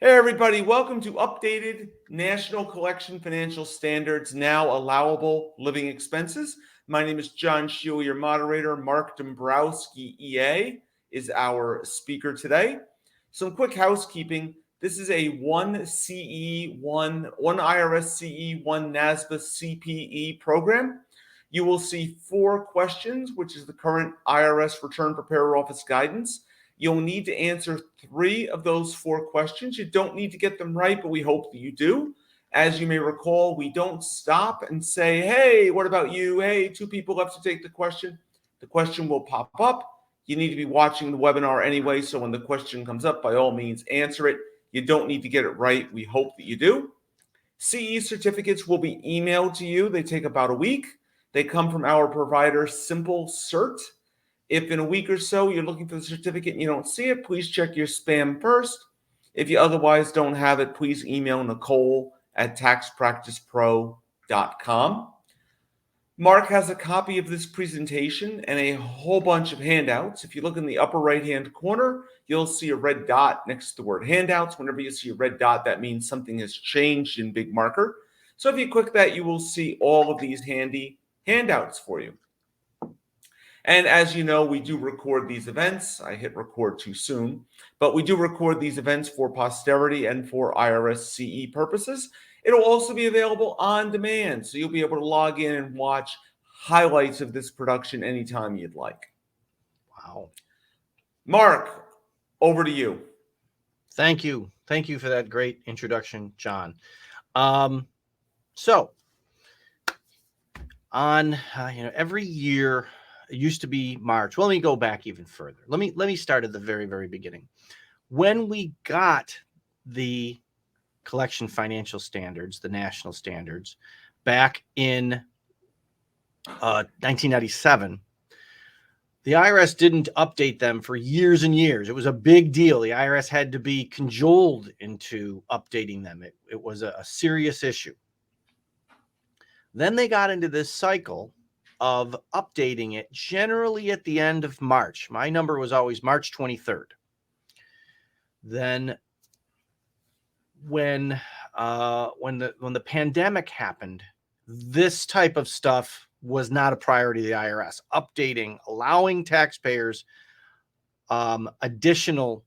Hey, everybody, welcome to updated National Collection Financial Standards, now allowable living expenses. My name is John Sheil, your moderator. Marc Dombrowski, EA, is our speaker today. Some quick housekeeping. This is a one CE, one IRS CE, one NASBA CPE program. You will see 4 questions, which is the current IRS Return Preparer Office guidance. You'll need to answer 3 of those 4 questions. You don't need to get them right, but we hope that you do. As you may recall, we don't stop and say, hey, what about you? Hey, 2 people left to take the question. The question will pop up. You need to be watching the webinar anyway, so when the question comes up, by all means, answer it. You don't need to get it right. We hope that you do. CE certificates will be emailed to you. They take about a week. They come from our provider, Simple Cert. If in a week or so you're looking for the certificate and you don't see it, please check your spam first. If you otherwise don't have it, please email Nicole@taxpracticepro.com. Marc has a copy of this presentation and a whole bunch of handouts. If you look in the upper right-hand corner, you'll see a red dot next to the word handouts. Whenever you see a red dot, that means something has changed in big marker. So if you click that, you will see all of these handy handouts for you. And as you know, we do record these events. I hit record too soon, but we do record these events for posterity and for IRS CE purposes. It'll also be available on demand, so you'll be able to log in and watch highlights of this production anytime you'd like. Wow. Marc, over to you. Thank you. Thank you for that great introduction, John. So on, every year, it used to be March. Well, let me go back even further. Let me start at the very, very beginning. When we got the collection financial standards, the national standards, back in 1997, the IRS didn't update them for years and years. It was a big deal. The IRS had to be cajoled into updating them. It was a serious issue. Then they got into this cycle of updating it generally at the end of March. My number was always March 23rd. Then when the pandemic happened, this type of stuff was not a priority to the IRS. Updating, allowing taxpayers additional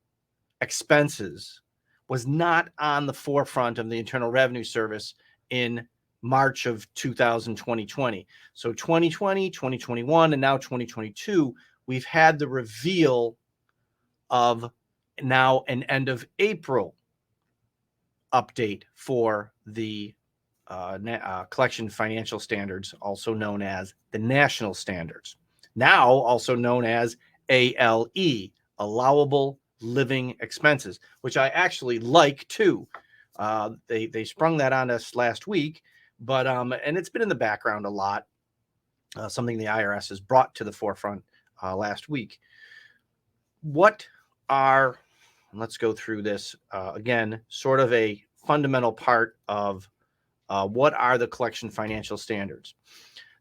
expenses was not on the forefront of the Internal Revenue Service in March of 2020. So 2020, 2021, and now 2022, we've had the reveal of now an end of April update for the collection financial standards, also known as the national standards, now also known as ALE, allowable living expenses, which I actually like too. They sprung that on us last week, but and it's been in the background a lot. Something the IRS has brought to the forefront last week. Let's go through this again, sort of a fundamental part of what are the collection financial standards.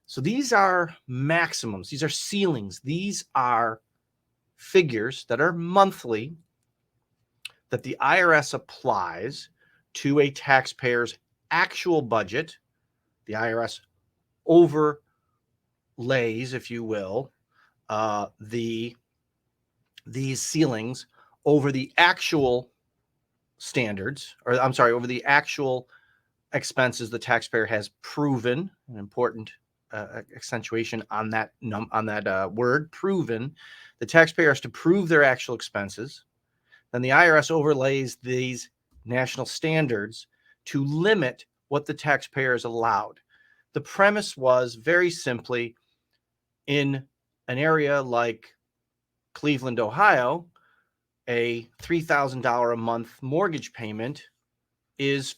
So these are maximums, these are ceilings, these are figures that are monthly that the IRS applies to a taxpayer's actual budget. The IRS overlays, if you will, these ceilings over the actual standards, or I'm sorry, over the actual expenses the taxpayer has proven. An important accentuation on that word, proven. The taxpayer has to prove their actual expenses. Then the IRS overlays these national standards to limit what the taxpayer is allowed. The premise was very simply, in an area like Cleveland, Ohio, a $3,000 a month mortgage payment is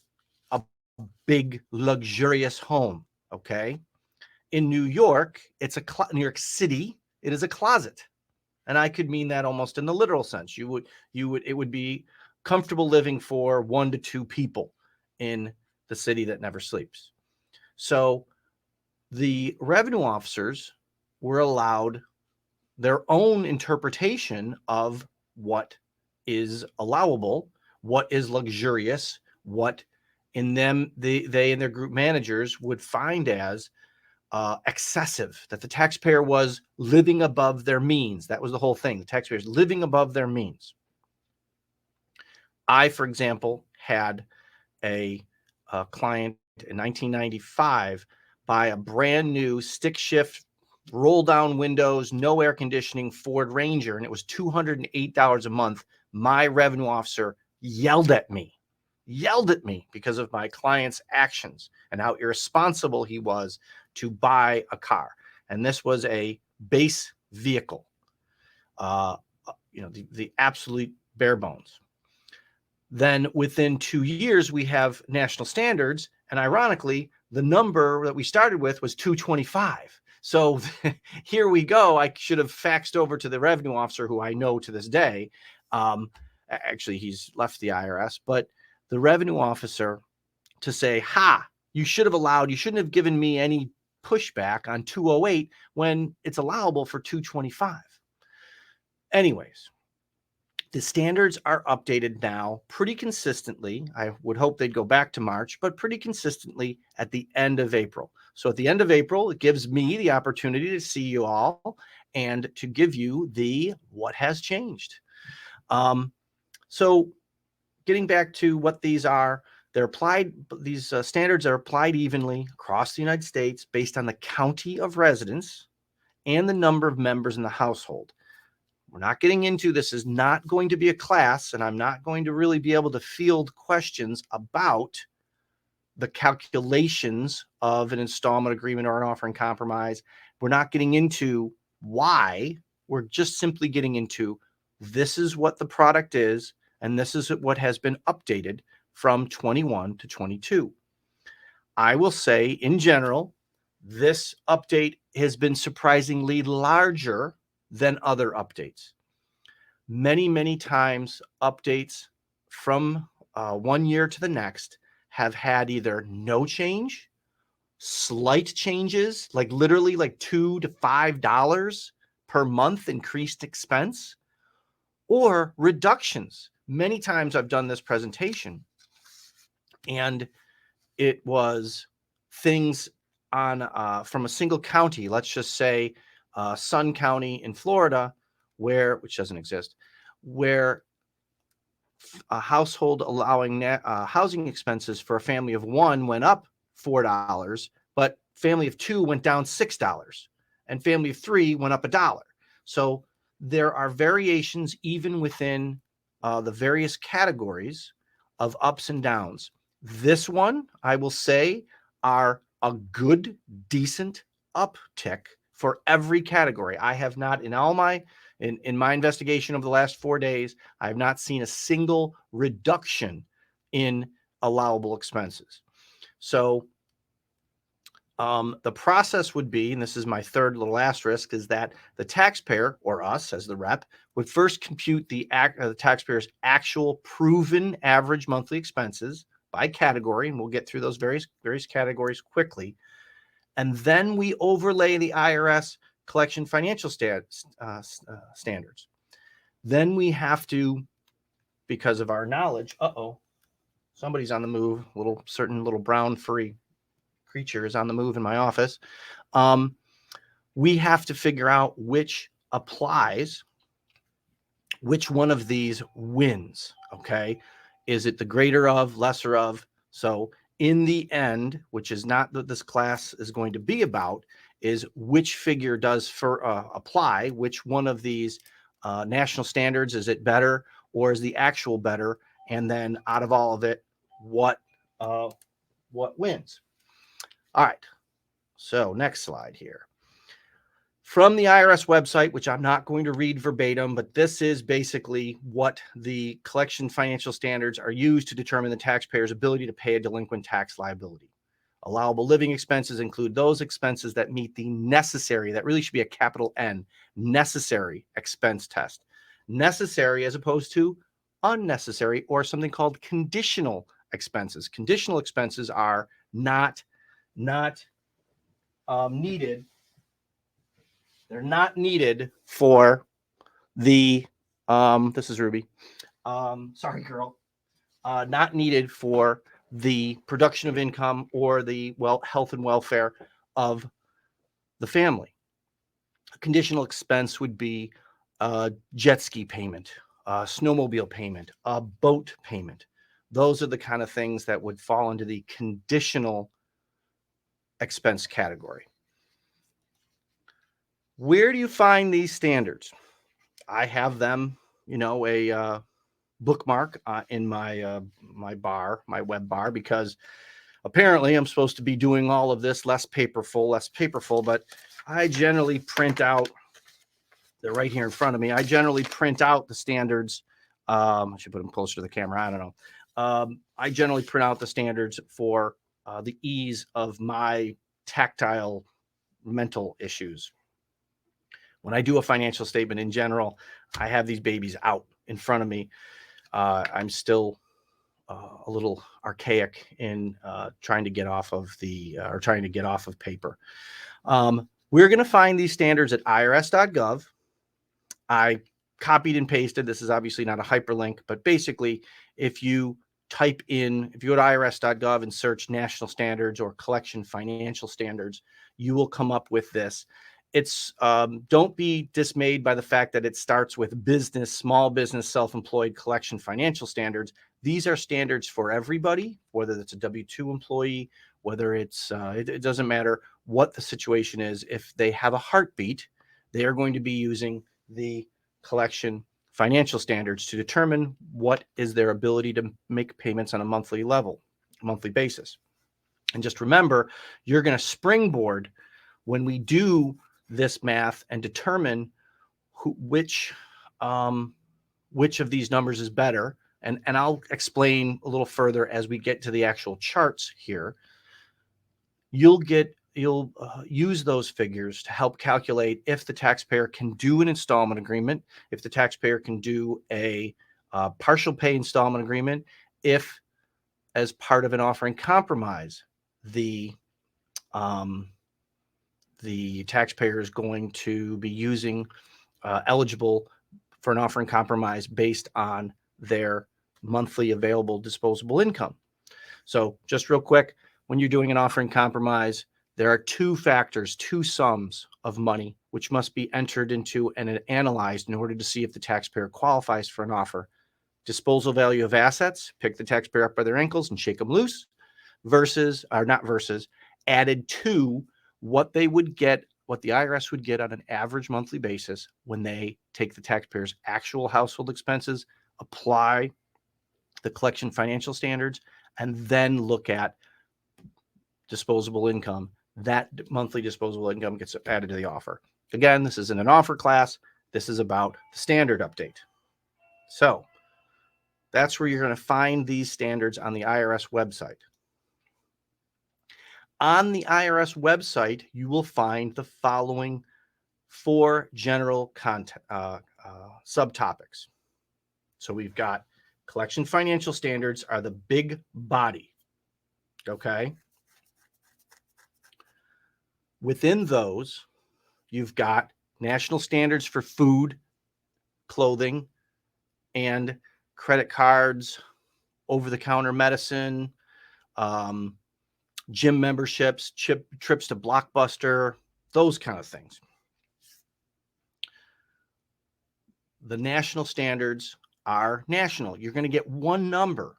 a big, luxurious home, okay? In New York, New York City, it is a closet. And I could mean that almost in the literal sense. It would be comfortable living for 1 to 2 people in the city that never sleeps. So the revenue officers were allowed their own interpretation of what is allowable what is luxurious, what in them they and their group managers would find as excessive, that the taxpayer was living above their means. That was the whole thing. The taxpayers living above their means. I, for example, had a client in 1995 buy a brand new stick shift, roll down windows, no air conditioning Ford Ranger, and it was $208 a month. My revenue officer yelled at me because of my client's actions and how irresponsible he was to buy a car. And this was a base vehicle, the absolute bare bones. Then within 2 years, we have national standards. And ironically, the number that we started with was 225. So here we go. I should have faxed over to the revenue officer, who I know to this day. Actually, he's left the IRS, but the revenue officer to say, you shouldn't have given me any pushback on 208 when it's allowable for 225. Anyways, the standards are updated now pretty consistently. I would hope they'd go back to March, but pretty consistently at the end of April. So at the end of April, it gives me the opportunity to see you all and to give you what has changed. So getting back to what these are, these standards are applied evenly across the United States based on the county of residence and the number of members in the household. We're not getting into, this is not going to be a class, and I'm not going to really be able to field questions about the calculations of an installment agreement or an offering compromise. We're not getting into why. We're just simply getting into, this is what the product is, and this is what has been updated from 21 to 22. I will say, in general, this update has been surprisingly larger than other updates. Many, many times updates from 1 year to the next have had either no change, slight changes, like literally like $2 to $5 per month increased expense, or reductions. Many times I've done this presentation, and it was things on from a single county, let's just say Sun County in Florida, which doesn't exist, where a household allowing housing expenses for a family of one went up $4, but family of two went down $6, and family of three went up $1. So there are variations even within the various categories of ups and downs. This one, I will say, are a good, decent uptick for every category. I have not, in my investigation over the last 4 days, I have not seen a single reduction in allowable expenses. So the process would be, and this is my third little asterisk, is that the taxpayer, or us as the rep, would first compute the taxpayer's actual proven average monthly expenses by category, and we'll get through those various categories quickly. And then we overlay the IRS collection financial standards. Then we have to, because of our knowledge, somebody's on the move, certain little brown furry creature is on the move in my office. We have to figure out which applies, which one of these wins. Okay. Is it the greater of, lesser of? So in the end, which is not what this class is going to be about, is which figure does apply, which one of these national standards, is it better or is the actual better? And then out of all of it, what wins? All right. So next slide here. From the IRS website, which I'm not going to read verbatim, but this is basically what the collection financial standards are used to determine the taxpayer's ability to pay a delinquent tax liability. Allowable living expenses include those expenses that meet the necessary, that really should be a capital N, necessary expense test. Necessary as opposed to unnecessary, or something called conditional expenses. Conditional expenses are not needed. They're not needed for the, this is Ruby. Sorry, girl. not needed for the production of income or the health and welfare of the family. A conditional expense would be a jet ski payment, a snowmobile payment, a boat payment. Those are the kind of things that would fall into the conditional expense category. Where do you find these standards? I have them, a bookmark in my my web bar, because apparently I'm supposed to be doing all of this less paperful, but I generally print out, they're right here in front of me. I generally print out the standards. I should put them closer to the camera. I don't know. I generally print out the standards for the ease of my tactile mental issues. When I do a financial statement in general, I have these babies out in front of me. I'm still a little archaic in trying to get off of paper. We're going to find these standards at irs.gov. I copied and pasted. This is obviously not a hyperlink, but basically, if you go to irs.gov and search national standards or collection financial standards, you will come up with this. It's don't be dismayed by the fact that it starts with small business, self-employed collection financial standards. These are standards for everybody, whether it's a W-2 employee, whether it's it doesn't matter what the situation is. If they have a heartbeat, they are going to be using the collection financial standards to determine what is their ability to make payments on a monthly basis. And just remember, you're going to springboard when we do this math and determine which of these numbers is better. And I'll explain a little further as we get to the actual charts here. You'll use those figures to help calculate if the taxpayer can do an installment agreement, if the taxpayer can do a partial pay installment agreement, if as part of an offering compromise, the taxpayer is going to be using eligible for an offering compromise based on their monthly available disposable income. So just real quick, when you're doing an offering compromise, there are two sums of money, which must be entered into and analyzed in order to see if the taxpayer qualifies for an offer. Disposal value of assets, pick the taxpayer up by their ankles and shake them loose, added to what they would get, what the IRS would get on an average monthly basis when they take the taxpayer's actual household expenses, apply the collection financial standards, and then look at disposable income. That monthly disposable income gets added to the offer. Again, this isn't an offer class. This is about the standard update. So that's where you're going to find these standards on the IRS website. On the IRS website, you will find the following 4 general subtopics. So we've got collection financial standards are the big body. Okay. Within those, you've got national standards for food, clothing, and credit cards, over-the-counter medicine, gym memberships, trips to Blockbuster, those kind of things. The national standards are national. You're going to get one number.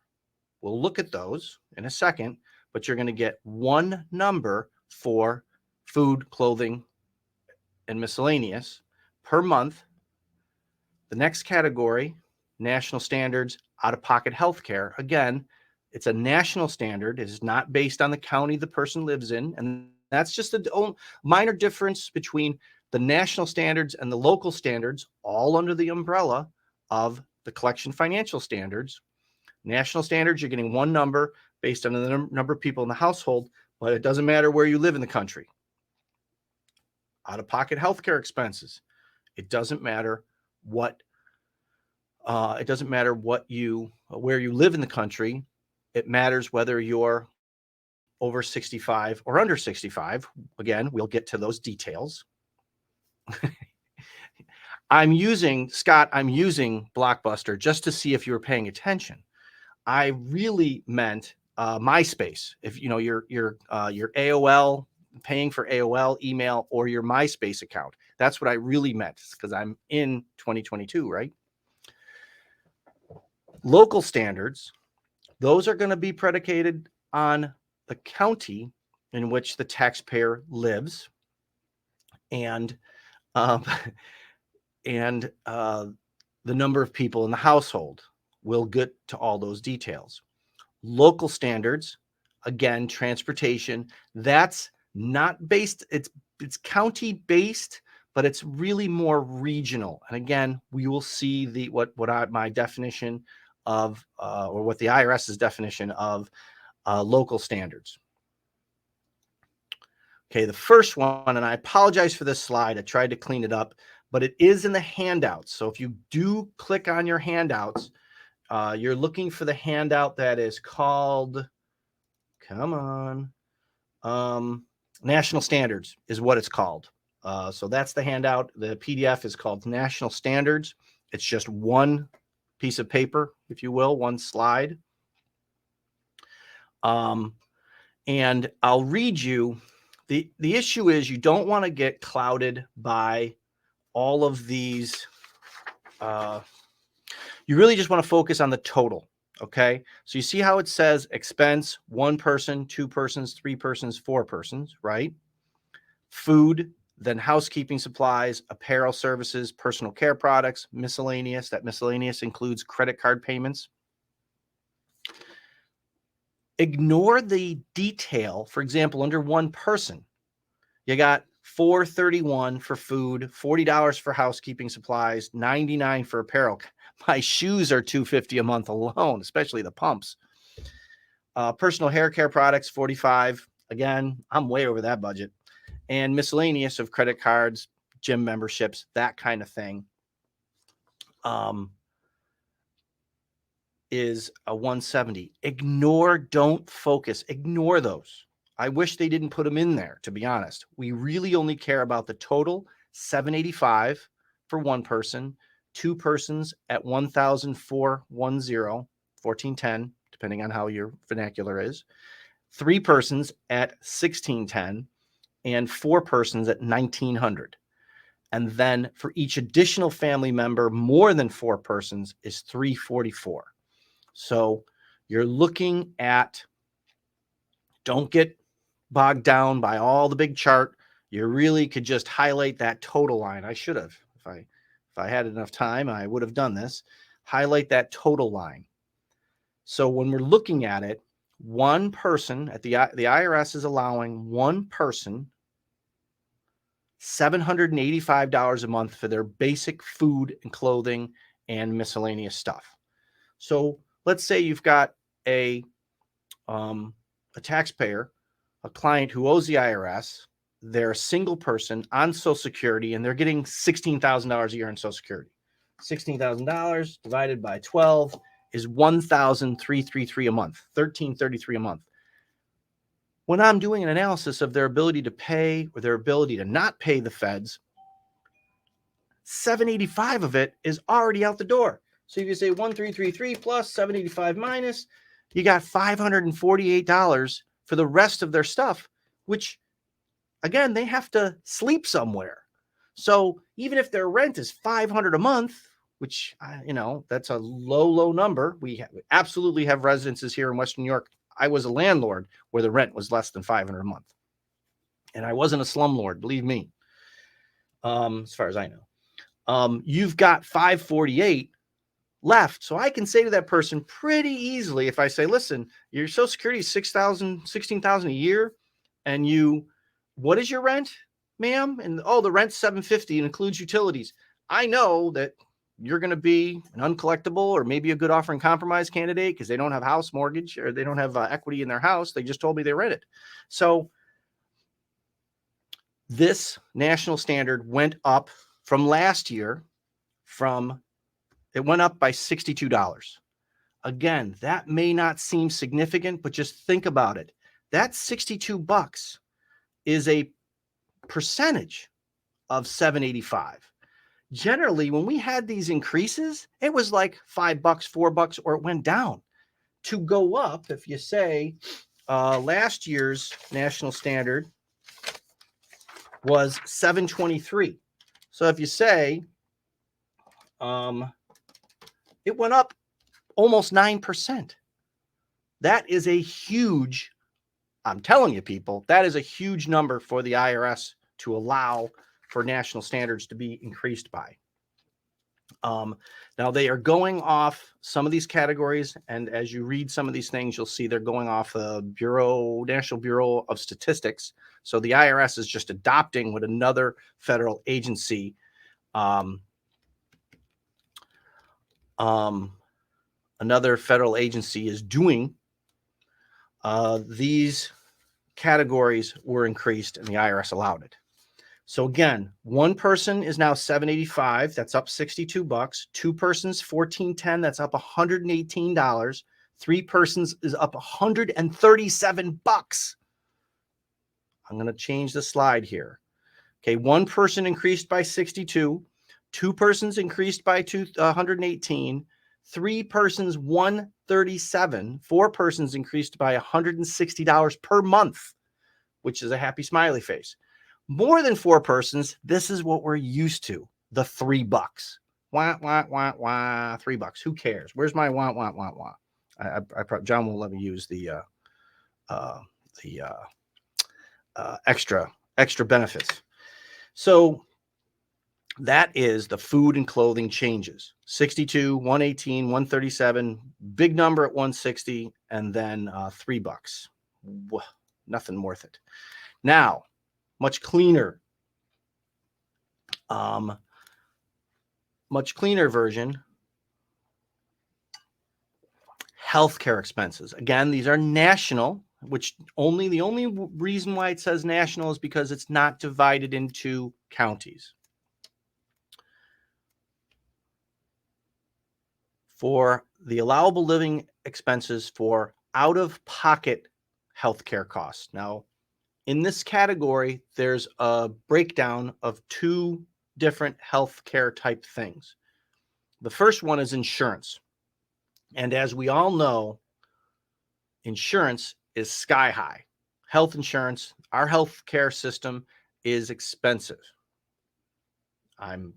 We'll look at those in a second, but you're going to get one number for food, clothing, and miscellaneous per month. The next category, national standards, out-of-pocket healthcare. Again, it's a national standard. It is not based on the county the person lives in. And that's just a minor difference between the national standards and the local standards, all under the umbrella of the collection financial standards. National standards, you're getting one number based on the number of people in the household, but it doesn't matter where you live in the country. Out-of-pocket healthcare expenses. It doesn't matter where you live in the country. It matters whether you're over 65 or under 65. Again, we'll get to those details. I'm using Blockbuster just to see if you were paying attention. I really meant MySpace. If you know your AOL, paying for AOL email, or your MySpace account. That's what I really meant, because I'm in 2022, right? Local standards, those are going to be predicated on the county in which the taxpayer lives, and um, and the number of people in the household. We'll get to all those details. Local standards, again, transportation, that's not based, it's county based, but it's really more regional. And again, we will see the my definition of or what the IRS's definition of local standards. Okay, the first one, and I apologize for this slide, I tried to clean it up, but it is in the handouts. So if you do click on your handouts, you're looking for the handout that is called, come on, National Standards is what it's called. So that's the handout. The PDF is called National Standards. It's just one piece of paper, if you will, one slide. And I'll read you. The issue is you don't want to get clouded by all of these. You really just want to focus on the total. Okay. So you see how it says expense, 1 person, 2 persons, 3 persons, 4 persons, right? Food, then housekeeping supplies, apparel services, personal care products, miscellaneous. That miscellaneous includes credit card payments. Ignore the detail. For example, under 1 person, you got $4.31 for food, $40 for housekeeping supplies, $99 for apparel. My shoes are $250 a month alone, especially the pumps. Personal hair care products, $45. Again, I'm way over that budget. And miscellaneous of credit cards, gym memberships, that kind of thing, is a 170. Ignore, don't focus. Ignore those. I wish they didn't put them in there, to be honest. We really only care about the total, $785 for 1 person, 2 persons at $1,410, $1,410, depending on how your vernacular is, 3 persons at $1,610, and 4 persons at $1,900. And then for each additional family member, more than 4 persons is $344. So you're looking at, don't get bogged down by all the big chart. You really could just highlight that total line. I should have, if I had enough time, I would have done this. Highlight that total line. So when we're looking at it, 1 person at the IRS is allowing 1 person $785 a month for their basic food and clothing and miscellaneous stuff. So let's say you've got a taxpayer, a client who owes the IRS. They're a single person on Social Security, and they're getting $16,000 a year in Social Security. $16,000 divided by 12 is $1,333 a month, $1,333 a month. When I'm doing an analysis of their ability to pay or their ability to not pay the feds, $785 of it is already out the door. So if you say 1,333 plus 785 minus, you got $548 for the rest of their stuff, which, again, they have to sleep somewhere. So even if their rent is $500 a month, which, that's a low number. We absolutely have residences here in Western New York. I was a landlord where the rent was less than $500 a month. And I wasn't a slumlord, believe me, as far as I know. You've got $548 left. So I can say to that person pretty easily, if I say, listen, your Social Security is $6,000, $16,000 a year. And what is your rent, ma'am? And the rent's $750 and includes utilities. I know that you're going to be an uncollectible or maybe a good offer and compromise candidate because they don't have house mortgage or they don't have equity in their house. They just told me they rent it. So this national standard went up from last year it went up by $62. Again, that may not seem significant, but just think about it. That $62 is a percentage of $785. Generally, when we had these increases, it was like $5, $4, or it went down. to go up, if you say last year's national standard was 723. So if you say it went up almost 9%. That is a huge, I'm telling you, people, that is a huge number for the IRS to allow for national standards to be increased by. Now they are going off some of these categories, and as you read some of these things, you'll see they're going off the National Bureau of Statistics. So the IRS is just adopting what another federal agency, is doing. These categories were increased, and the IRS allowed it. So again, one person is now $785. That's up $62. Two persons, $1,410. That's up $118. Three persons is up $137. I'm going to change the slide here. Okay, one person increased by 62. Two persons increased by 118. Three persons, 137. Four persons increased by $160 per month, which is a happy smiley face. More than four persons, this is what we're used to. The $3. Wah, wah, wah, wah. $3. Who cares? Where's my wah, wah, wah, wah? John won't let me use the extra benefits. So that is the food and clothing changes. 62, 118, 137, big number at 160, and then $3. Nothing worth it. Now, much cleaner version. Healthcare expenses. Again, these are national, which the only reason why it says national is because it's not divided into counties. For the allowable living expenses for out-of-pocket healthcare costs. Now, in this category, there's a breakdown of two different healthcare type things. The first one is insurance. And as we all know, insurance is sky high. Health insurance, our healthcare system is expensive. I'm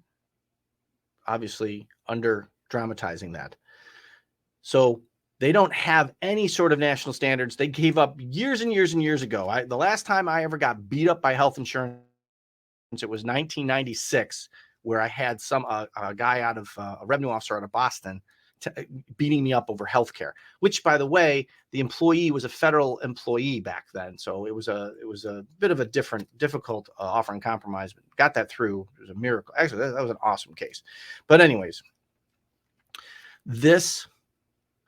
obviously under dramatizing that. So they don't have any sort of national standards. They gave up years and years and years ago. The last time I ever got beat up by health insurance, it was 1996, where I had a guy out of a revenue officer out of Boston beating me up over healthcare. Which, by the way, the employee was a federal employee back then, so it was a bit of a difficult offer and compromise. But got that through. It was a miracle. Actually, that was an awesome case. But anyways, this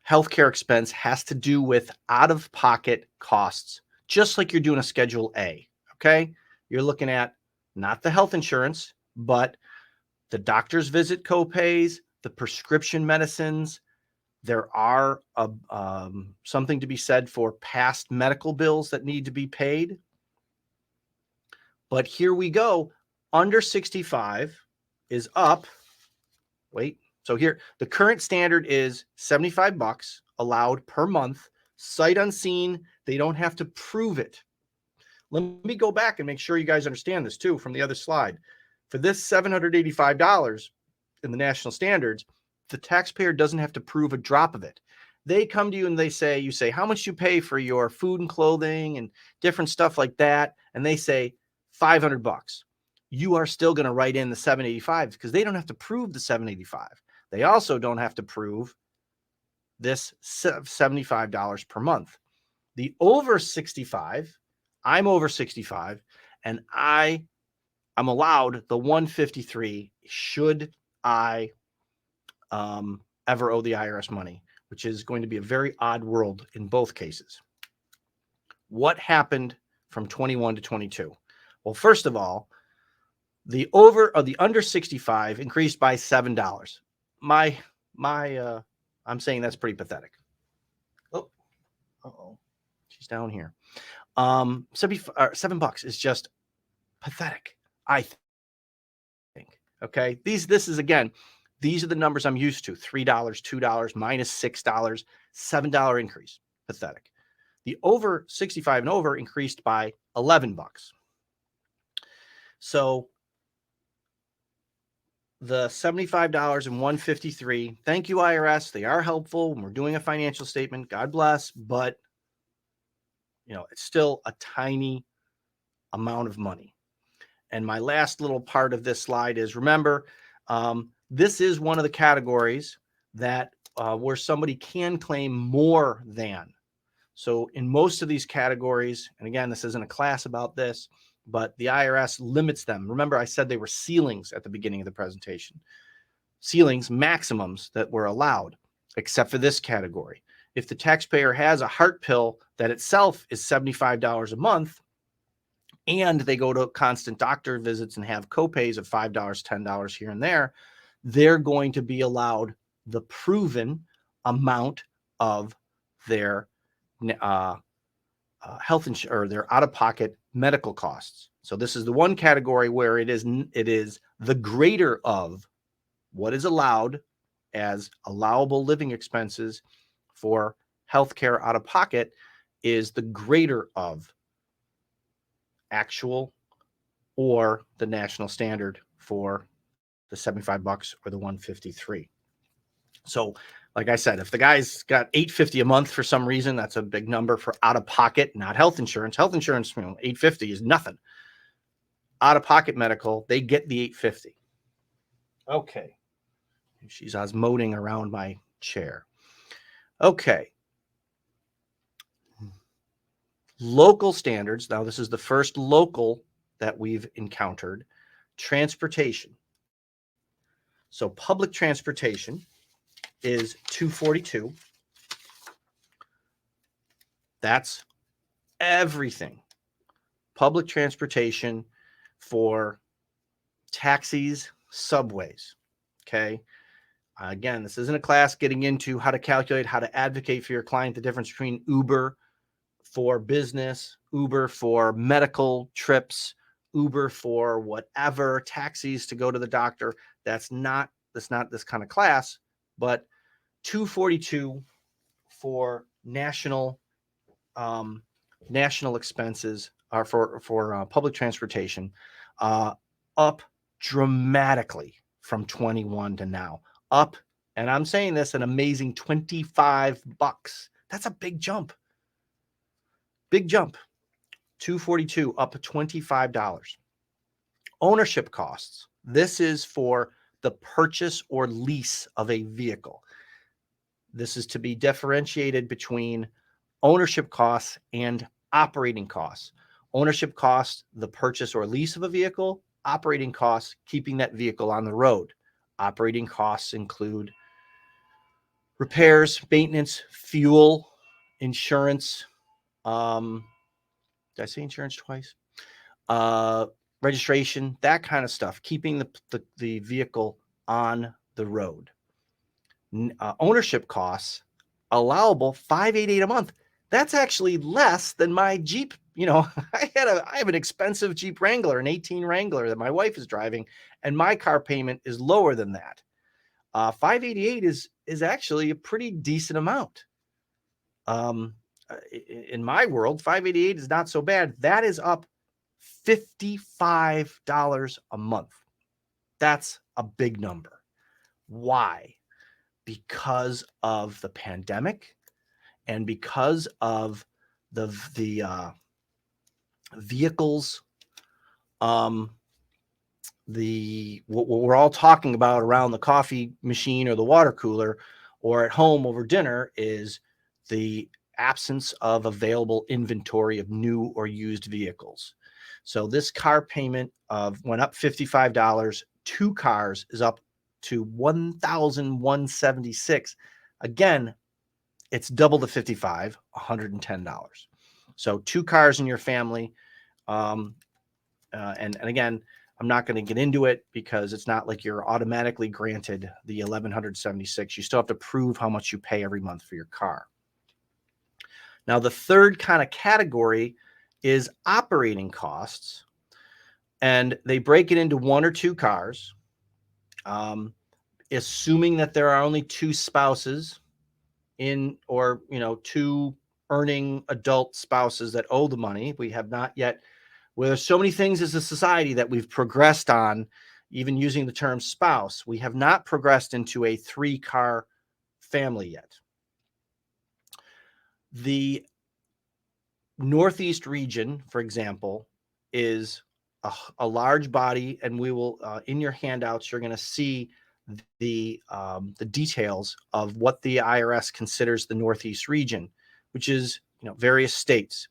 healthcare expense has to do with out-of-pocket costs, just like you're doing a Schedule A, okay? You're looking at not the health insurance, but the doctor's visit copays, the prescription medicines. There are something to be said for past medical bills that need to be paid. But here we go. Under 65 is up. Wait. So here, the current standard is $75 allowed per month. Sight unseen. They don't have to prove it. Let me go back and make sure you guys understand this too from the other slide. For this $785 in the national standards, the taxpayer doesn't have to prove a drop of it. They come to you and you say, how much you pay for your food and clothing and different stuff like that. And they say $500. You are still going to write in the $785 because they don't have to prove the $785. They also don't have to prove this $75 per month. The over 65, I'm over 65, and I'm allowed the $153 should I ever owe the IRS money, which is going to be a very odd world in both cases. What happened from 21 to 22? Well, first of all, the under 65 increased by $7. I'm saying that's pretty pathetic. She's down here. $7 is just pathetic, I think. Okay, these are the numbers I'm used to: $3, $2, minus $6, $7 increase. Pathetic. The over 65 and over increased by $11. So the $75 and $153, thank you, IRS. They are helpful when we're doing a financial statement. God bless. But, it's still a tiny amount of money. And my last little part of this slide is, remember, this is one of the categories that where somebody can claim more than. So in most of these categories, and again, this isn't a class about this, but the IRS limits them. Remember, I said they were ceilings at the beginning of the presentation. Ceilings, maximums that were allowed, except for this category. If the taxpayer has a heart pill that itself is $75 a month, and they go to constant doctor visits and have copays of $5, $10 here and there, they're going to be allowed the proven amount of their health insurance or their out-of-pocket medical costs. So this is the one category where it is the greater of what is allowed as allowable living expenses for healthcare out-of-pocket is the greater of actual or the national standard for the $75 or the $153. So, like I said, if the guy's got $850 a month for some reason, that's a big number for out of pocket, not health insurance. Health insurance, $850 is nothing. Out of pocket medical, they get the $850. Okay. She's osmoting around my chair. Okay. Local standards. Now, this is the first local that we've encountered. Transportation. So public transportation is $242. That's everything. Public transportation for taxis, subways. Okay. Again, this isn't a class getting into how to calculate, how to advocate for your client, the difference between Uber for business, Uber for medical trips, Uber for whatever, taxis to go to the doctor. That's not this kind of class, but $242 for national expenses are for public transportation, up dramatically from 21 to now. Up, and I'm saying this, an amazing $25. That's a big jump. Big jump. $242 up $25. Ownership costs. This is for the purchase or lease of a vehicle. This is to be differentiated between ownership costs and operating costs. Ownership costs, the purchase or lease of a vehicle. Operating costs, keeping that vehicle on the road. Operating costs include repairs, maintenance, fuel, insurance. Did I say insurance twice? Registration, that kind of stuff, keeping the vehicle on the road. Ownership costs, allowable $588 a month. That's actually less than my Jeep. I have an expensive Jeep Wrangler, an 18 Wrangler that my wife is driving, and my car payment is lower than that. $588 is actually a pretty decent amount. In my world, $588 is not so bad. That is up $55 a month. That's a big number. Why? Because of the pandemic and because of the vehicles, what we're all talking about around the coffee machine or the water cooler or at home over dinner is the absence of available inventory of new or used vehicles. So this car payment went up $55. 2 cars is up to $1,176. Again, it's double the 55, $110. So 2 cars in your family. And again, I'm not going to get into it because it's not like you're automatically granted the $1,176. You still have to prove how much you pay every month for your car. Now, the third kind of category is operating costs, and they break it into 1 or 2 cars, assuming that there are only 2 spouses or, two earning adult spouses that owe the money. We have not yet, where there's so many things as a society that we've progressed on, even using the term spouse, we have not progressed into a 3-car family yet. The Northeast region, for example, is a large body, and we will, in your handouts, you're going to see the details of what the IRS considers the Northeast region, which is, various states.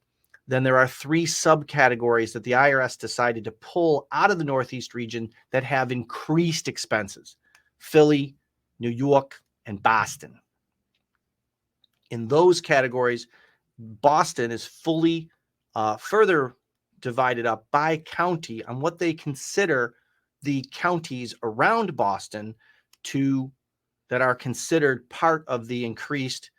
Then there are 3 subcategories that the IRS decided to pull out of the Northeast region that have increased expenses: Philly, New York, and Boston. In those categories, Boston is fully further divided up by county on what they consider the counties around Boston that are considered part of the increased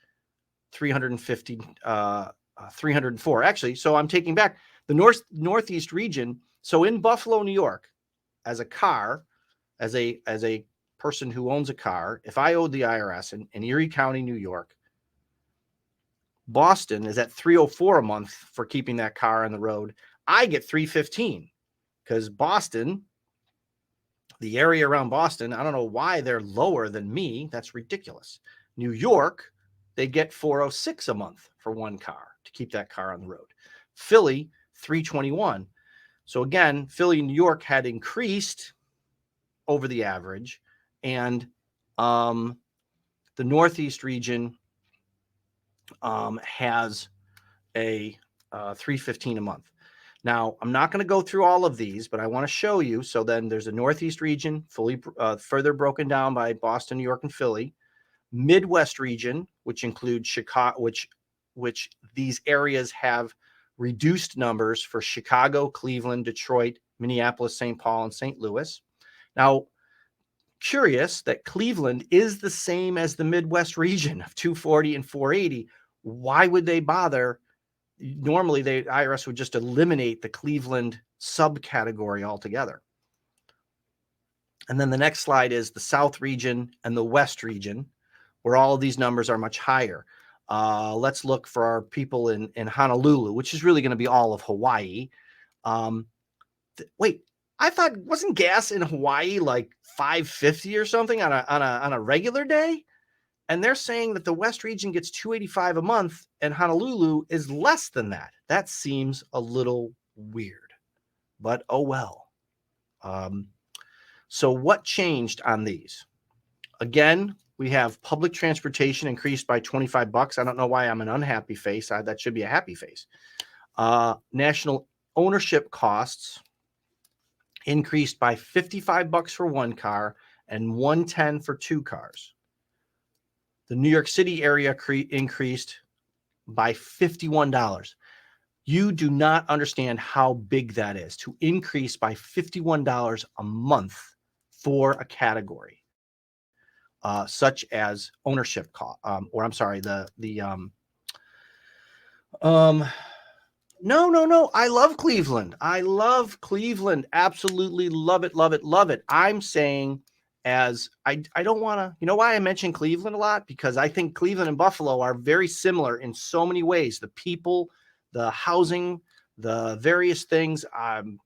304. Actually, so I'm taking back the Northeast region. So in Buffalo, New York, as a person who owns a car, if I owed the IRS in Erie County, New York, Boston is at $304 a month for keeping that car on the road. I get $315 because Boston, the area around Boston, I don't know why they're lower than me. That's ridiculous. New York, they get $406 a month for one car to keep that car on the road. Philly, $321. So again, Philly and New York had increased over the average, and the Northeast region has a $315 a month. Now, I'm not going to go through all of these, but I want to show you. So then there's a Northeast region, fully further broken down by Boston, New York, and Philly. Midwest region, which includes Chicago, which these areas have reduced numbers for Chicago, Cleveland, Detroit, Minneapolis, St. Paul, and St. Louis. Now, curious that Cleveland is the same as the Midwest region of 240 and 480. Why would they bother? Normally, the IRS would just eliminate the Cleveland subcategory altogether. And then the next slide is the South region and the West region, where all of these numbers are much higher. Let's look for our people in Honolulu, which is really going to be all of Hawaii. Wait, I thought, wasn't gas in Hawaii like $5.50 or something on a regular day? And they're saying that the West region gets $285 a month and Honolulu is less than that. That seems a little weird, but oh well. So what changed on these? Again, we have public transportation increased by $25. I don't know why I'm an unhappy face. That should be a happy face. National ownership costs increased by $55 for one car and $110 for 2 cars. The New York City area increased by $51. You do not understand how big that is to increase by $51 a month for a category, such as ownership cost, No. I love Cleveland. Absolutely love it. I'm saying I don't want to, why I mention Cleveland a lot? Because I think Cleveland and Buffalo are very similar in so many ways. The people, the housing, the various things. I'm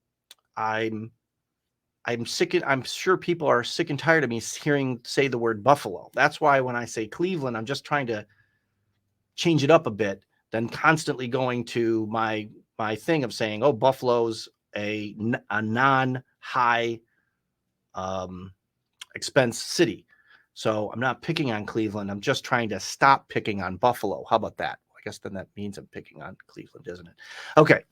sick. I'm sure people are sick and tired of me hearing say the word Buffalo. That's why when I say Cleveland, I'm just trying to change it up a bit than constantly going to my thing of saying, oh, Buffalo's a non-high expense city. So I'm not picking on Cleveland. I'm just trying to stop picking on Buffalo. How about that? I guess then that means I'm picking on Cleveland, isn't it? Okay.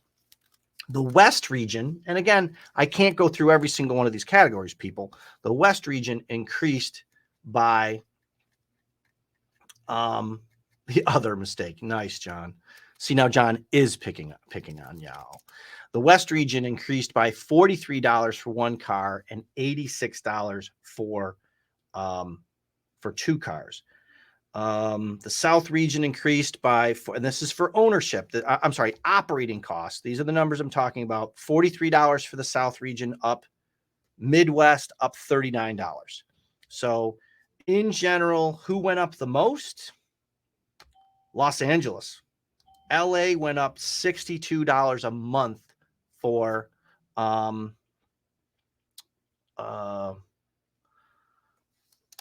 The West region, and again, I can't go through every single one of these categories, people. The West region increased by the other mistake. Nice, John. See, now John is picking on y'all. The West region increased by $43 for one car and $86 for 2 cars. The South region increased by, and this is for ownership. Operating costs. These are the numbers I'm talking about. $43 for the South region, up. Midwest up $39. So in general, who went up the most? Los Angeles. LA went up $62 a month for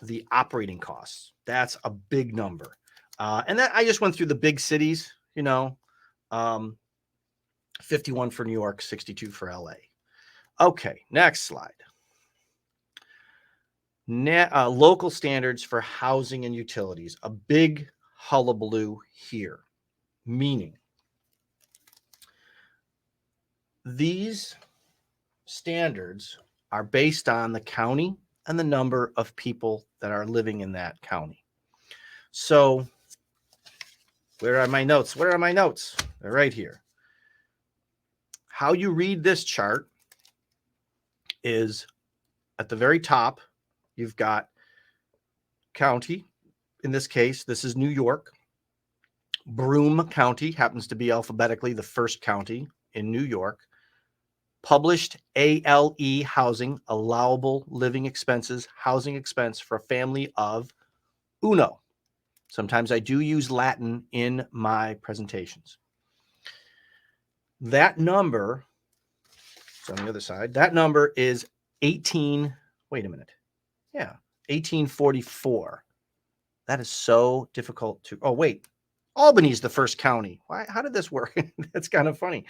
the operating costs. That's a big number. And that I just went through the big cities, 51 for New York, 62 for LA. Okay, next slide. Local standards for housing and utilities. A big hullabaloo here, meaning these standards are based on the county and the number of people that are living in that county. So where are my notes? Where are my notes? They're right here. How you read this chart is at the very top, you've got county. In this case, this is New York. Broome County happens to be alphabetically the first county in New York. Published ALE housing, allowable living expenses, housing expense for a family of uno. Sometimes I do use Latin in my presentations. That number, it's on the other side, that number is 1844. That is so difficult to, oh wait, Albany's the first county. Why? How did this work? That's kind of funny.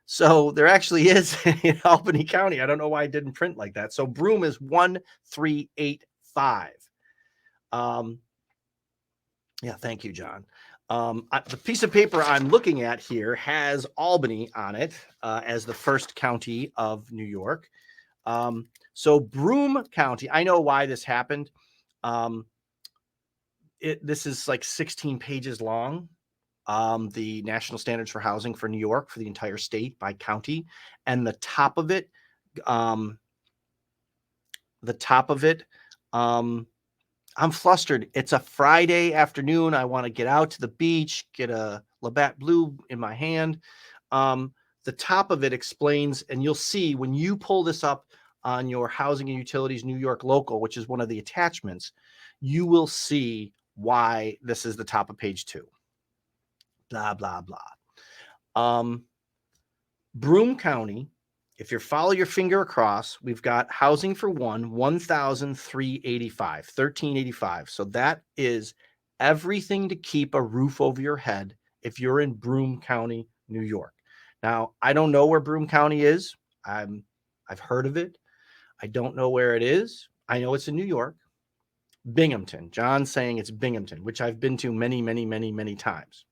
So there actually is in Albany County. I don't know why I didn't print like that. So Broome is 1385. Yeah, thank you, John. The piece of paper I'm looking at here has Albany on it as the first county of New York. So Broome County, I know why this happened. This is like 16 pages long. The national standards for housing for New York for the entire state by county, and the top of it, I'm flustered. It's a Friday afternoon. I want to get out to the beach, get a Labatt Blue in my hand. The top of it explains, and you'll see when you pull this up on your Housing and Utilities New York Local, which is one of the attachments, you will see why this is the top of page 2. Blah, blah, blah. Broome County, if you follow your finger across, we've got housing for one, 1,385, 1385. So that is everything to keep a roof over your head if you're in Broome County, New York. Now, I don't know where Broome County is. I've heard of it. I don't know where it is. I know it's in New York. Binghamton. John's saying it's Binghamton, which I've been to many, many, many, many times.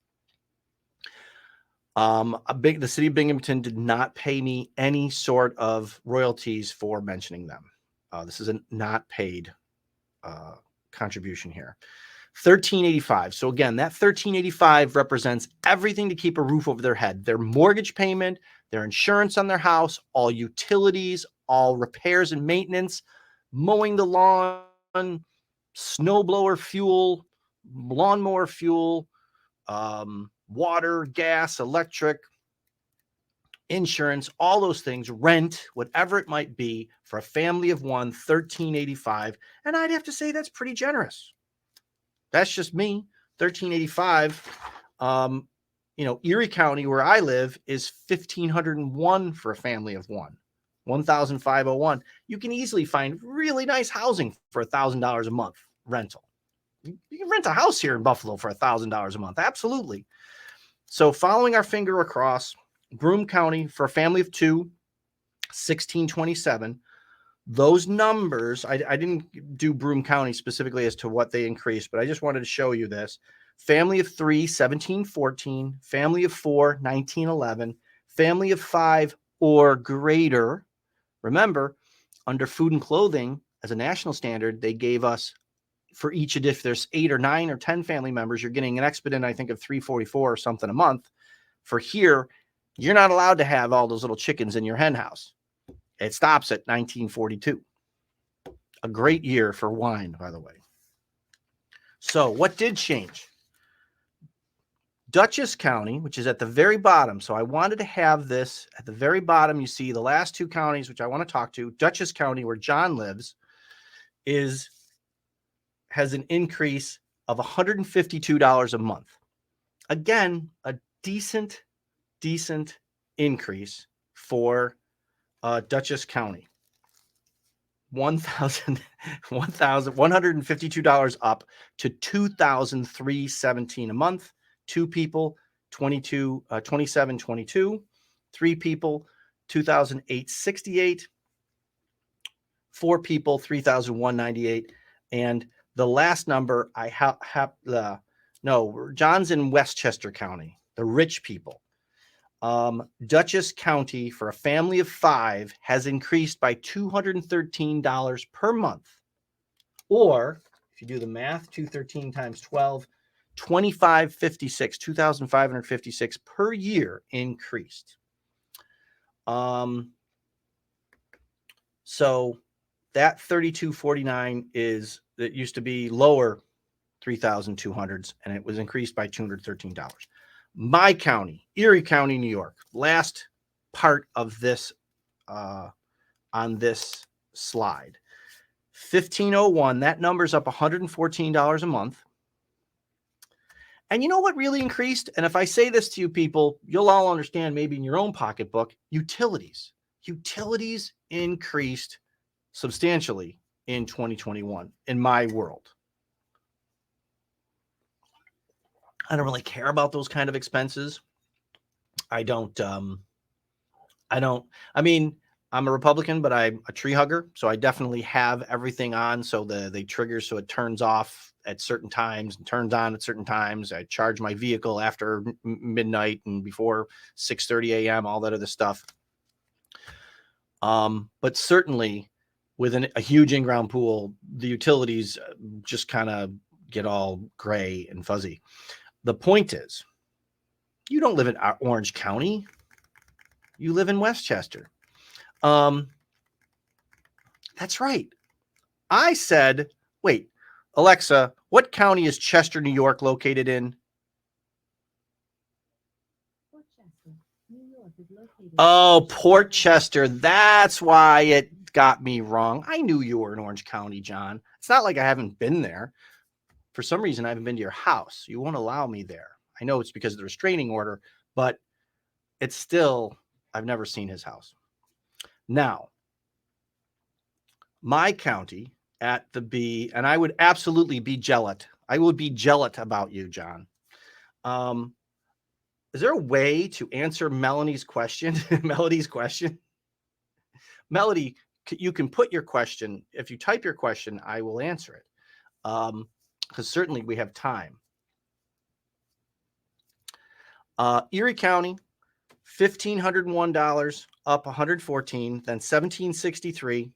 The city of Binghamton did not pay me any sort of royalties for mentioning them. This is a not paid contribution here. 1385. So again, that 1385 represents everything to keep a roof over their head. Their mortgage payment, their insurance on their house, all utilities, all repairs and maintenance, mowing the lawn, snowblower fuel, lawnmower fuel, water, gas, electric, insurance, all those things, rent, whatever it might be, for a family of one, 1385. And I'd have to say that's pretty generous. That's just me. 1385. Erie County, where I live, is 1,501 for a family of one, 1,501. You can easily find really nice housing for $1,000 a month rental. You can rent a house here in Buffalo for $1,000 a month. Absolutely. So following our finger across, Broome County for a family of two, 1627. Those numbers, I didn't do Broome County specifically as to what they increased, but I just wanted to show you this. Family of 3, 1714. Family of 4, 1911. Family of 5 or greater. Remember, under food and clothing, as a national standard, they gave us, for each, if there's 8 or 9 or 10 family members, you're getting an expedient, I think, of $344 or something a month. For here, you're not allowed to have all those little chickens in your hen house. It stops at 1942. A great year for wine, by the way. So what did change? Dutchess County, which is at the very bottom. So I wanted to have this at the very bottom. You see the last two counties, which I want to talk to. Dutchess County, where John lives, has an increase of $152 a month. Again, a decent increase for Dutchess County. $1,152 up to $2,317 a month. 2 people, $2,722. 3 people, $2,868. 4 people, $3,198. And the last number I have John's in Westchester County, the rich people. Dutchess County for a family of 5 has increased by $213 per month. Or if you do the math, 213 times 12, 2,556, 2,556 per year increased. So that 3249 it used to be lower 3,200s, and it was increased by $213. My county, Erie County, New York, last part of this on this slide. 1,501, that number's up $114 a month. And you know what really increased? And if I say this to you people, you'll all understand maybe in your own pocketbook, utilities. Utilities increased substantially in 2021 in my world. I don't really care about those kind of expenses. I mean, I'm a Republican, but I'm a tree hugger. So I definitely have everything on. So they trigger, so it turns off at certain times and turns on at certain times. I charge my vehicle after midnight and before 6:30 a.m., all that other stuff. But certainly with a huge in-ground pool, the utilities just kind of get all gray and fuzzy. The point is, you don't live in Orange County. You live in Westchester. That's right. I said, wait, Alexa, what county is Chester, New York located in? Portchester, New York is located. Oh, Portchester. That's why it got me wrong. I knew you were in Orange County, John. It's not like I haven't been there. For some reason, I haven't been to your house. You won't allow me there. I know it's because of the restraining order, but it's still, I've never seen his house. Now, my county at the B, and I would absolutely be jealous. I would be jealous about you, John. Is there a way to answer Melanie's question? Melody's question? Melody, you can put your question. If you type your question, I will answer it. Because certainly we have time. Erie County, $1,501 up 114, then 1,763,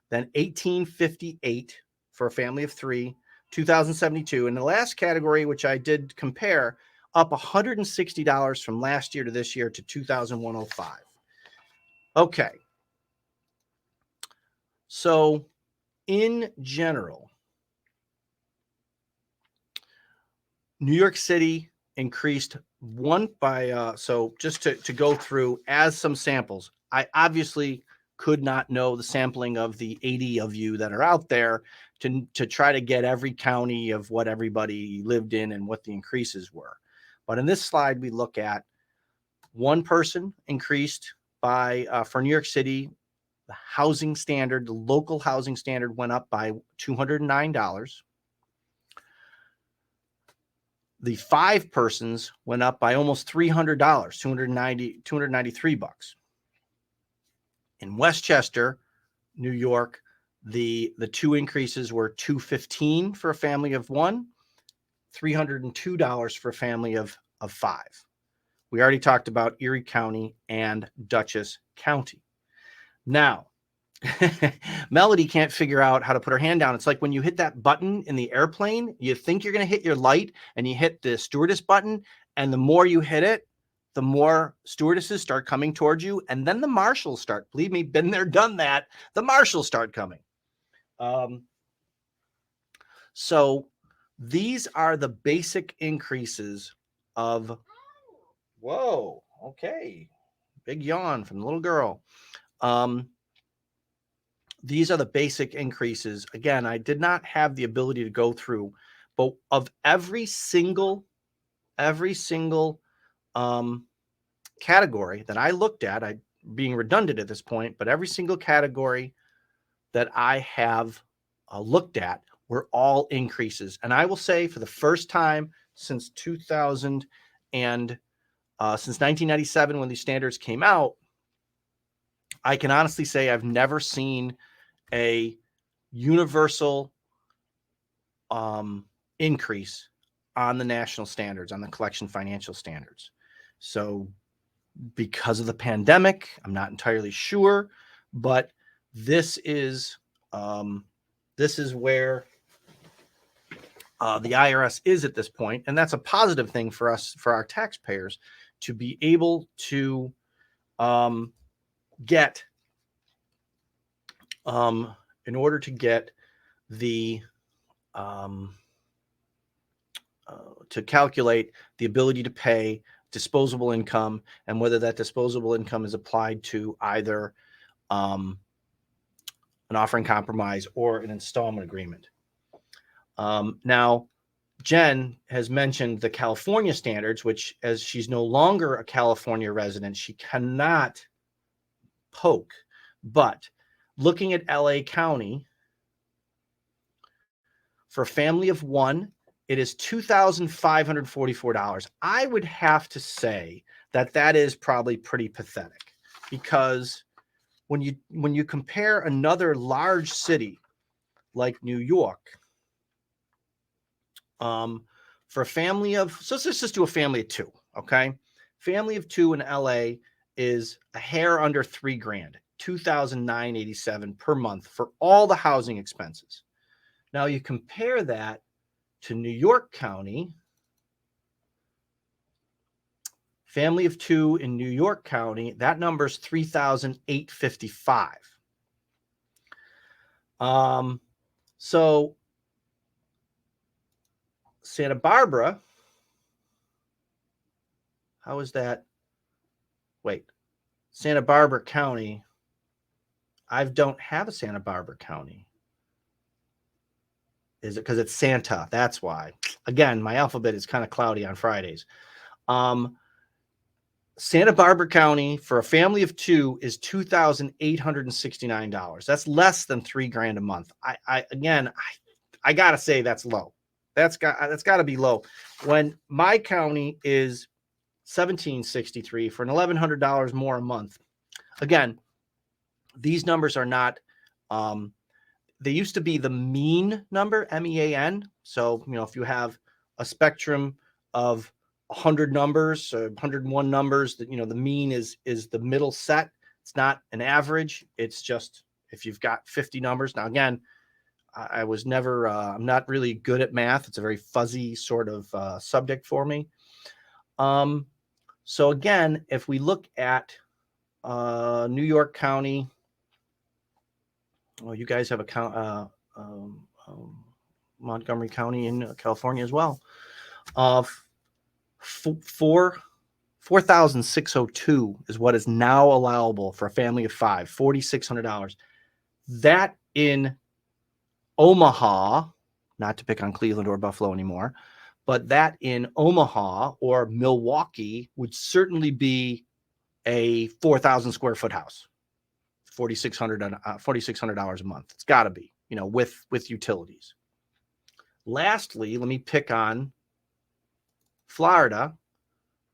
then 1,858 for a family of 3, 2,072. And the last category, which I did compare, up $160 from last year to this year to 2,105. Okay. So in general, New York City increased one by, so just to go through as some samples, I obviously could not know the sampling of the 80 of you that are out there to try to get every county of what everybody lived in and what the increases were. But in this slide, we look at one person increased by, for New York City, the housing standard, the local housing standard went up by $209. The 5 persons went up by almost $300, $293. In Westchester, New York, the 2 increases were $215 for a family of 1, $302 for a family of 5. We already talked about Erie County and Dutchess County. Now, Melody can't figure out how to put her hand down. It's like when you hit that button in the airplane, you think you're going to hit your light and you hit the stewardess button. And the more you hit it, the more stewardesses start coming towards you. And then the marshals start, believe me, been there, done that. The marshals start coming. So these are the basic increases of, whoa, okay. Big yawn from the little girl. These are the basic increases. Again, I did not have the ability to go through, But of every single category that I looked at, I being redundant at this point, but every single category that I have looked at were all increases. And I will say, for the first time since 2000 and since 1997, when these standards came out, I can honestly say I've never seen a universal increase on the national standards, on the collection financial standards. So because of the pandemic, I'm not entirely sure, but this is where the IRS is at this point, and that's a positive thing for us, for our taxpayers, to be able to get in order to get the to calculate the ability to pay disposable income, and whether that disposable income is applied to either an offering compromise or an installment agreement. Now, Jen has mentioned the California standards, which, as she's no longer a California resident, she cannot poke. But looking at LA County, for a family of one, it is $2,544. I would have to say that that is probably pretty pathetic, because when you compare another large city like New York, for a family of, so let's just do a family of two, okay? Family of two in LA is a hair under $3,000, $2,987 per month for all the housing expenses. Now you compare that to New York County. Family of two in New York County, that number is $3,855. So Santa Barbara, how is that? Wait, Santa Barbara County. I don't have a Santa Barbara County. Is it because it's Santa? That's why. Again, my alphabet is kind of cloudy on Fridays. Santa Barbara County for a family of two is $2,869. That's less than $3,000 a month. I gotta say that's low. That's got to be low. When my county is $1,763 for an $1,100 more a month. Again, these numbers are not. They used to be the mean number, MEAN. So, if you have a spectrum of 100 numbers, 101 numbers, that, the mean is the middle set. It's not an average. It's just if you've got 50 numbers. Now, again, I was never, I'm not really good at math. It's a very fuzzy sort of subject for me. So again, if we look at New York County, well, you guys have a Montgomery County in California as well. 4,602 is what is now allowable for a family of five, $4,600. That in Omaha, not to pick on Cleveland or Buffalo anymore, but that in Omaha or Milwaukee would certainly be a 4,000 square foot house, $4,600 a month. It's got to be, with utilities. Lastly, let me pick on Florida.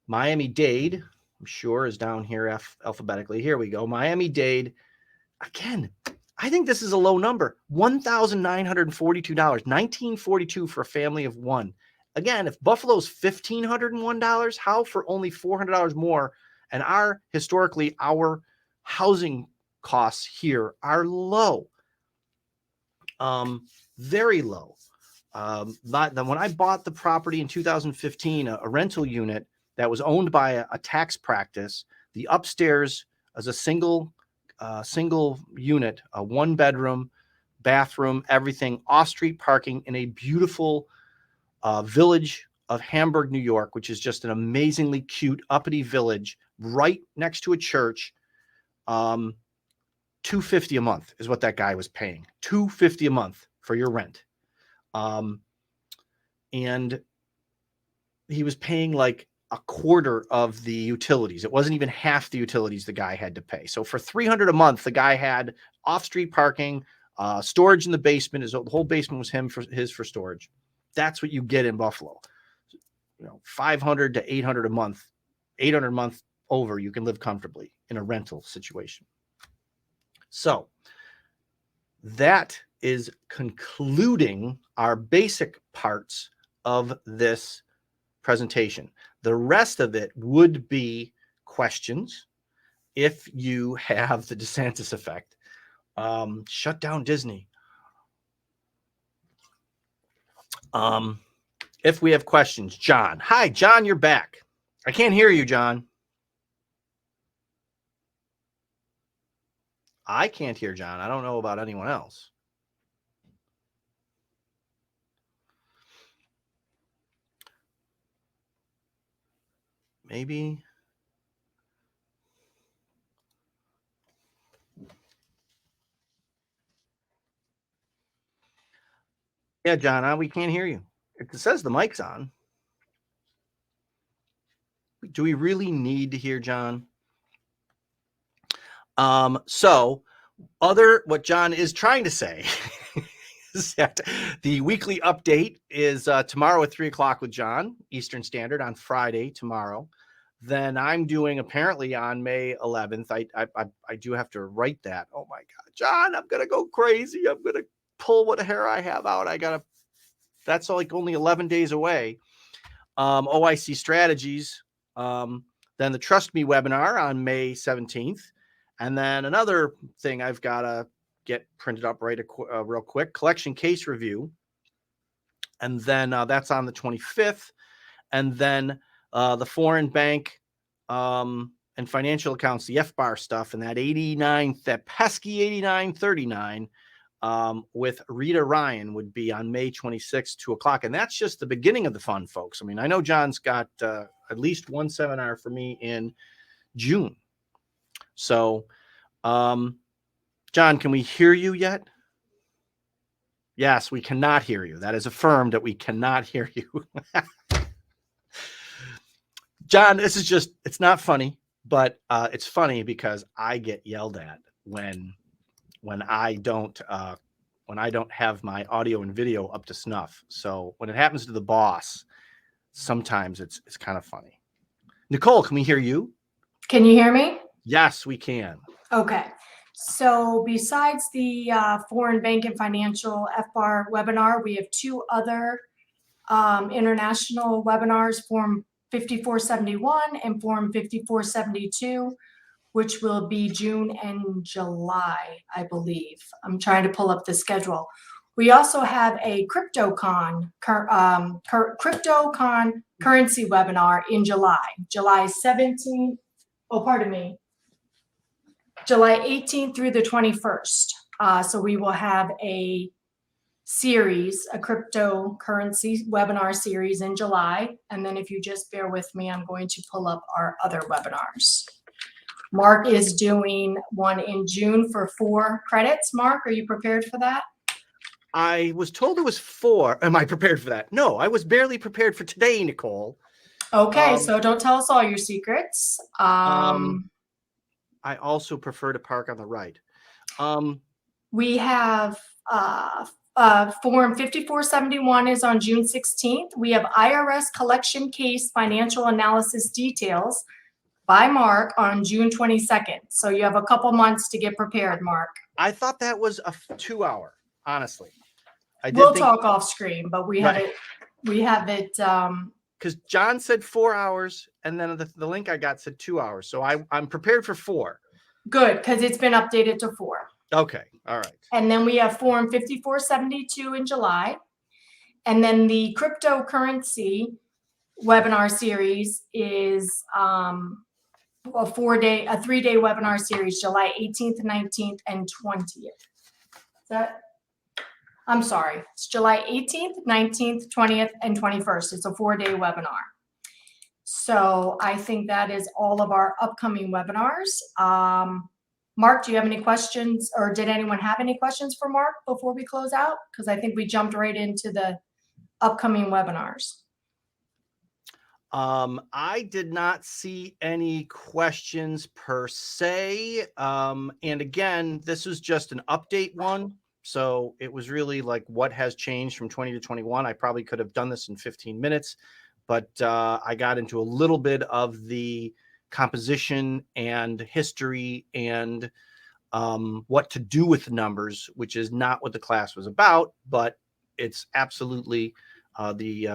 Miami-Dade, I'm sure, is down here alphabetically. Here we go. Miami-Dade, again, I think this is a low number. $1,942, $1,942 for a family of one. Again, if Buffalo's $1,501, how for only $400 more? And historically, our housing costs here are low, very low. When I bought the property in 2015, a rental unit that was owned by a tax practice, the upstairs as a single unit, a one bedroom, bathroom, everything, off-street parking in a beautiful village of Hamburg, New York, which is just an amazingly cute, uppity village right next to a church. $250 a month is what that guy was paying. $250 a month for your rent. and he was paying like a quarter of the utilities. It wasn't even half the utilities the guy had to pay. So for $300 a month, the guy had off-street parking, storage in the basement. The whole basement was for storage. That's what you get in Buffalo. You know, $500 to $800 a month, $800 a month over, you can live comfortably in a rental situation. So that is concluding our basic parts of this presentation. The rest of it would be questions. If you have the DeSantis effect, shut down Disney. If we have questions, John. Hi, John, you're back. I can't hear you, John. I can't hear John. I don't know about anyone else. Maybe. Yeah, John, we can't hear you. It says the mic's on. Do we really need to hear John? So what John is trying to say is that the weekly update is tomorrow at 3:00 with John, Eastern Standard, on Friday tomorrow. Then I'm doing apparently on May 11th. I do have to write that. Oh my God, John, I'm going to go crazy. I'm going to pull what hair I have out. That's like only 11 days away. OIC strategies. Then the Trust Me webinar on May 17th. And then another thing I've got to get printed up real quick, collection case review. And then that's on the 25th. And then the foreign bank and financial accounts, the FBAR stuff, and that pesky 8939 with Rita Ryan would be on May 26th, 2:00. And that's just the beginning of the fun, folks. I mean, I know John's got at least one seminar for me in June. So, John, can we hear you yet? Yes, we cannot hear you. That is affirmed that we cannot hear you. John, it's not funny, but it's funny because I get yelled at when I don't have my audio and video up to snuff. So when it happens to the boss, sometimes it's kind of funny. Nicole, can we hear you? Can you hear me? Yes, we can. Okay. So besides the foreign bank and financial FBAR webinar, we have two other international webinars, Form 5471 and Form 5472, which will be June and July, I believe. I'm trying to pull up the schedule. We also have a CryptoCon currency webinar in July 17th. Oh, pardon me. July 18th through the 21st. So we will have a series, a cryptocurrency webinar series in July. And then if you just bear with me, I'm going to pull up our other webinars. Mark is doing one in June for 4 credits. Mark, are you prepared for that? I was told it was 4. Am I prepared for that? No, I was barely prepared for today, Nicole. Okay, so don't tell us all your secrets. I also prefer to park on the right. We have Form 5471 is on June 16th. We have IRS collection case financial analysis details by Mark on June 22nd. So you have a couple months to get prepared, Mark. I thought that was a 2-hour, honestly. We'll talk off screen, but we have it. We have it. Because John said 4 hours, and then the link I got said 2 hours. So I'm prepared for 4. Good, because it's been updated to 4. Okay, all right. And then we have Form 5472 in July. And then the cryptocurrency webinar series is a 3-day webinar series, July 18th, 19th, and 20th. I'm sorry, it's July 18th, 19th, 20th, and 21st. It's a 4-day webinar. So I think that is all of our upcoming webinars. Mark, do you have any questions, or did anyone have any questions for Mark before we close out? Because I think we jumped right into the upcoming webinars? I did not see any questions per se. And again, this was just an update one. So it was really like what has changed from 20 to 21. I probably could have done this in 15 minutes, but I got into a little bit of the composition and history and what to do with the numbers, which is not what the class was about, but it's absolutely the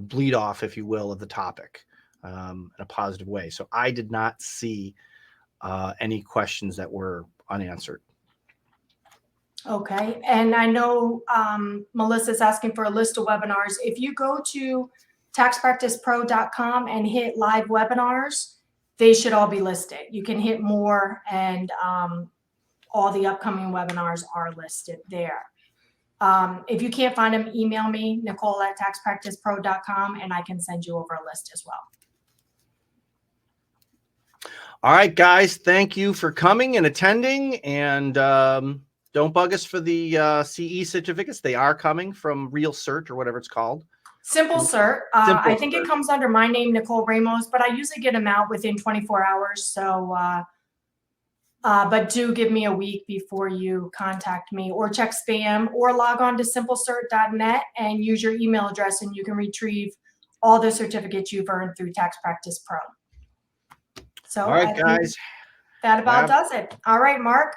bleed off, if you will, of the topic in a positive way. So I did not see any questions that were unanswered. Okay, and I know Melissa's asking for a list of webinars. If you go to taxpracticepro.com and hit live webinars, they should all be listed. You can hit more, and all the upcoming webinars are listed there. If you can't find them, email me, Nicole@taxpracticepro.com, and I can send you over a list as well. All right, guys, thank you for coming and attending. And don't bug us for the CE certificates. They are coming from Real Cert or whatever it's called. Simple Cert. I think it comes under my name, Nicole Ramos, but I usually get them out within 24 hours. So, but do give me a week before you contact me, or check spam, or log on to simplecert.net and use your email address, and you can retrieve all the certificates you've earned through Tax Practice Pro. So, all right, guys. That about does it. All right, Mark.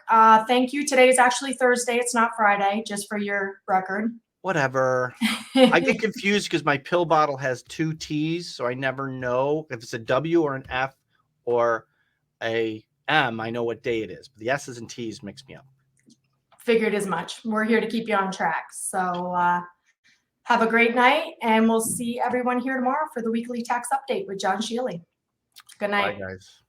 Thank you. Today is actually Thursday. It's not Friday, just for your record. Whatever. I get confused because my pill bottle has 2 T's, so I never know if it's a W or an F or a M. I know what day it is, but the S's and T's mix me up. Figured as much. We're here to keep you on track. So have a great night, and we'll see everyone here tomorrow for the weekly tax update with John Shealy. Good night. Bye, guys.